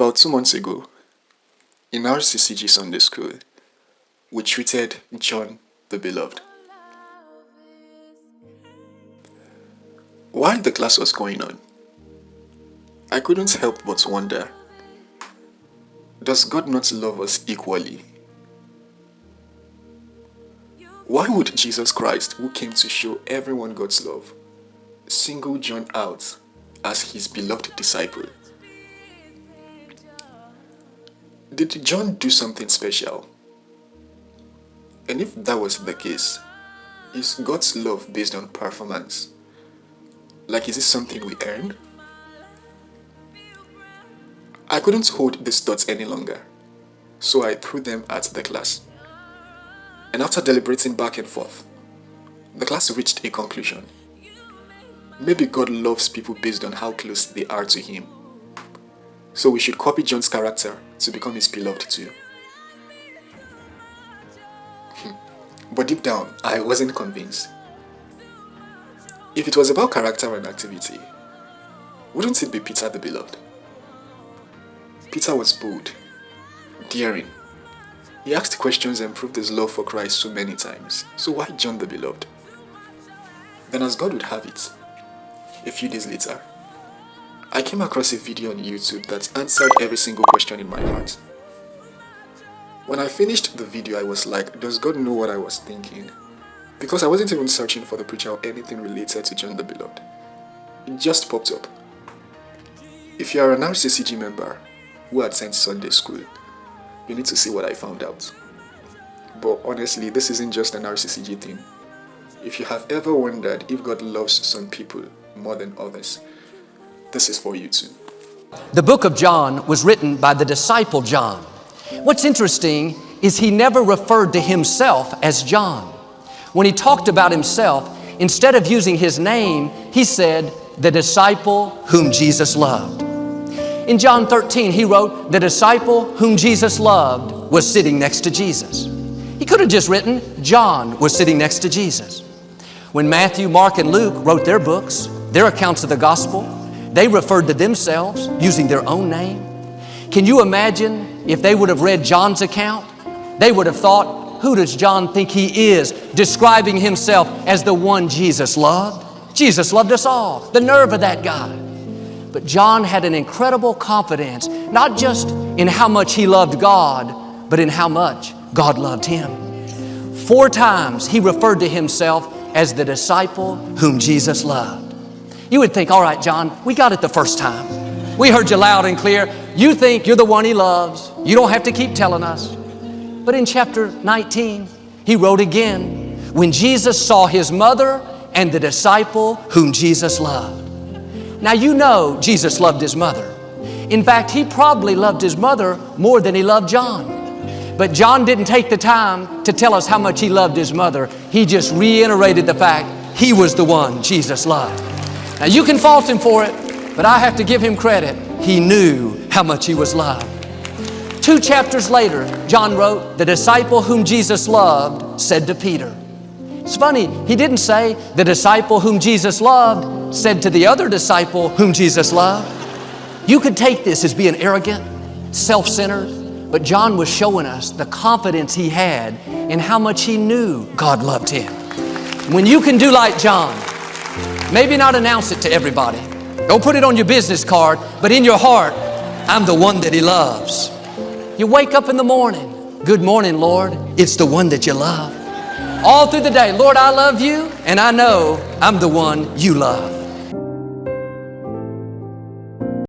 About 2 months ago, in our CCG Sunday School, we treated John the Beloved. While the class was going on, I couldn't help but wonder, does God not love us equally? Why would Jesus Christ, who came to show everyone God's love, single John out as his beloved disciple? Did John do something special? And if that was the case, is God's love based on performance? Like, is it something we earn? I couldn't hold these thoughts any longer, so I threw them at the class. And after deliberating back and forth, the class reached a conclusion. Maybe God loves people based on how close they are to Him. So we should copy John's character to become His beloved too. But deep down, I wasn't convinced. If it was about character and activity, wouldn't it be Peter the Beloved? Peter was bold, daring. He asked questions and proved his love for Christ so many times. So why John the Beloved? Then, as God would have it, a few days later, I came across a video on YouTube that answered every single question in my heart. When I finished the video, I was like, does God know what I was thinking? Because I wasn't even searching for the preacher or anything related to John the Beloved. It just popped up. If you are an RCCG member who attends Sunday school, you need to see what I found out. But honestly, this isn't just an RCCG thing. If you have ever wondered if God loves some people more than others, this is for you too. The book of John was written by the disciple John. What's interesting is he never referred to himself as John. When he talked about himself, instead of using his name, he said, the disciple whom Jesus loved. In John 13, he wrote, the disciple whom Jesus loved was sitting next to Jesus. He could have just written, John was sitting next to Jesus. When Matthew, Mark, and Luke wrote their books, their accounts of the gospel, they referred to themselves using their own name. Can you imagine if they would have read John's account? They would have thought, who does John think he is, describing himself as the one Jesus loved? Jesus loved us all. The nerve of that guy. But John had an incredible confidence, not just in how much he loved God, but in how much God loved him. 4 times he referred to himself as the disciple whom Jesus loved. You would think, all right, John, we got it the first time. We heard you loud and clear. You think you're the one he loves. You don't have to keep telling us. But in chapter 19, he wrote again, when Jesus saw his mother and the disciple whom Jesus loved. Now you know Jesus loved his mother. In fact, he probably loved his mother more than he loved John. But John didn't take the time to tell us how much he loved his mother. He just reiterated the fact he was the one Jesus loved. Now you can fault him for it, but I have to give him credit. He knew how much he was loved. 2 chapters later, John wrote, the disciple whom Jesus loved said to Peter. It's funny, he didn't say the disciple whom Jesus loved said to the other disciple whom Jesus loved. You could take this as being arrogant, self-centered, but John was showing us the confidence he had in how much he knew God loved him. When you can do like John, maybe not announce it to everybody. Don't put it on your business card, but in your heart, I'm the one that he loves. You wake up in the morning, good morning, Lord. It's the one that you love. All through the day, Lord, I love you, and I know I'm the one you love.